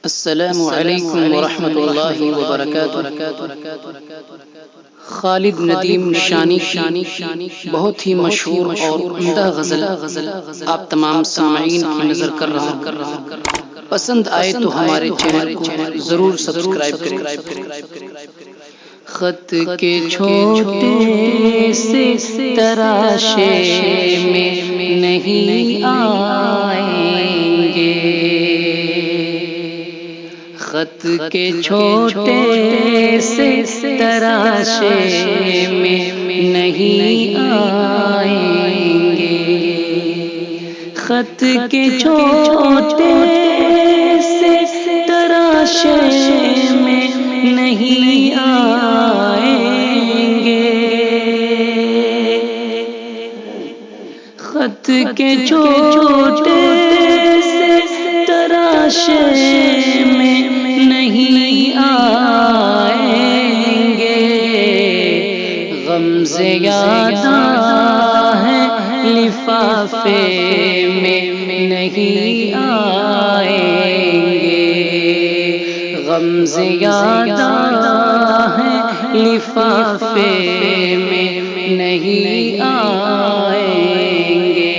السلام علیکم ورحمۃ اللہ وبرکاتہ۔ خالد ندیم شانی بہت ہی مشہور اور عمدہ غزل آپ تمام سامعین کی نظر کر رہا ہوں۔ پسند آئے تو ہمارے چینل کو ضرور سبسکرائب کریں۔ خط کے چھوٹے سے تراشے میں نہیں آئیں گے، خط کے چھوٹے سے تراشے میں نہیں آئیں گے، خط کے چھوٹے سے تراشے میں نہیں آئیں گے، خط کے چھوٹے سے تراشے میں نہیں آئیں گے، غم زیادہ ہے لفافے میں نہیں آئیں گے، غم زیادہ ہے لفافے میں نہیں آئیں گے،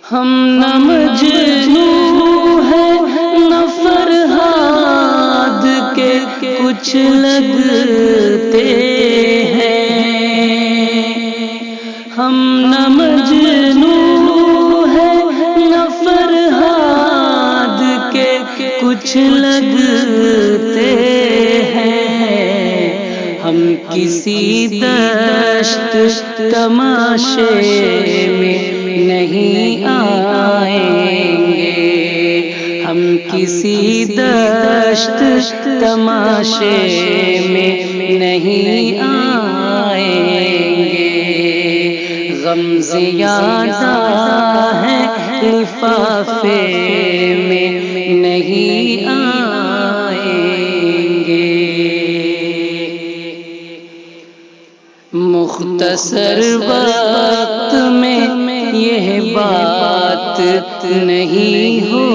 ہم نہ مجنوں ہیں نہ فرہاد کے کچھ لگتے ہیں، ہم نہ مجنوں ہیں نہ فرہاد کے کچھ لگتے ہیں، ہم کسی دشت تماشے میں نہیں آئیں گے، ہم کسی دشت تماشے میں نہیں آئیں گے، غم زیادہ ہے لفافے میں نہیں آئیں گے، مختصر وقت میں یہ بات نہیں ہو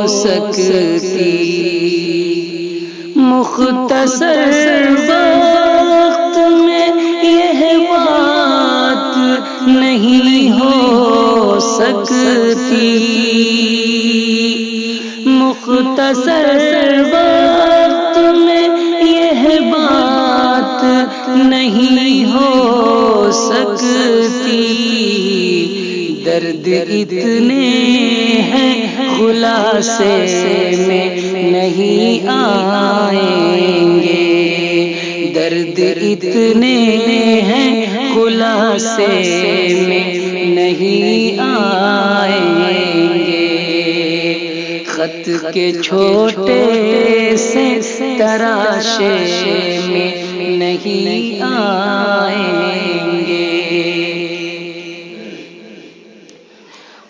سکتی، مختصر وقت میں یہ بات نہیں ہو سکتی، مختصر وقت میں یہ بات نہیں ہو سکتی، درد اتنے ہیں خلاصے میں نہیں آئیں گے، درد اتنے ہیں خلاصے میں نہیں آئیں گے، خط کے چھوٹے سے تراشے میں نہیں آئیں گے،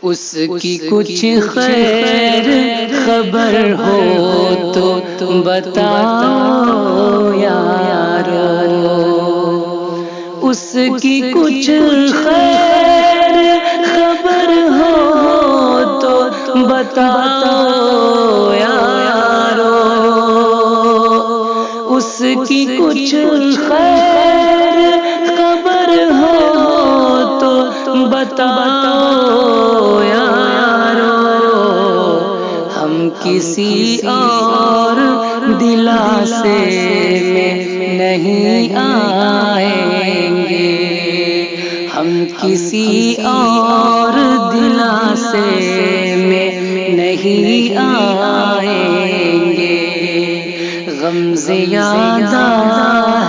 اس کی کچھ خیر خبر ہو تو بتاؤ یارو، اس کی کچھ خیر خبر ہو تو بتاؤ یارو، اس کی کچھ خیر خبر ہو تو بتاؤ یارو، ہم کسی اور دلاسے میں نہیں آئیں گے، ہم کسی اور دلاسے میں نہیں آئیں گے، غم زیادہ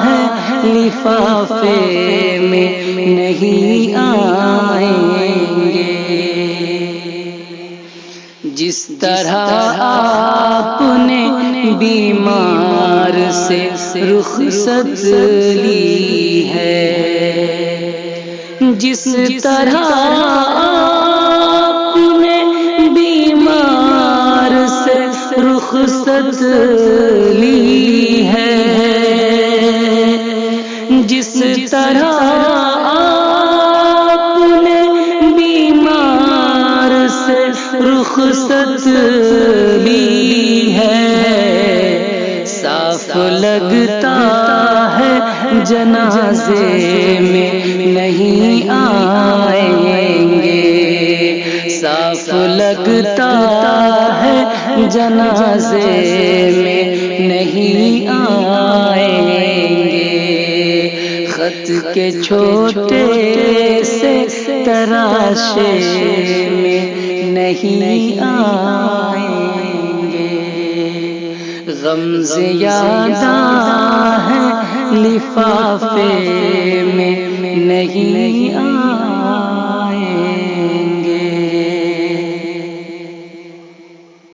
ہے لفافے میں نہیں آئیں گے، جس طرح آپ نے بیمار سے رخصت لی ہے، جس طرح آپ نے بیمار سے رخصت لی ہے، جس طرح آپ نے بیمار سے رخصت لی ہے، صاف لگتا ہے جنازے میں نہیں آئیں گے، صاف لگتا ہے جنازے میں نہیں آئیں گے، خط کے چھوٹے سے تراشے میں نہیں آئیں گے، غمز یاداں ہیں لفافے میں نہیں آئیں گے۔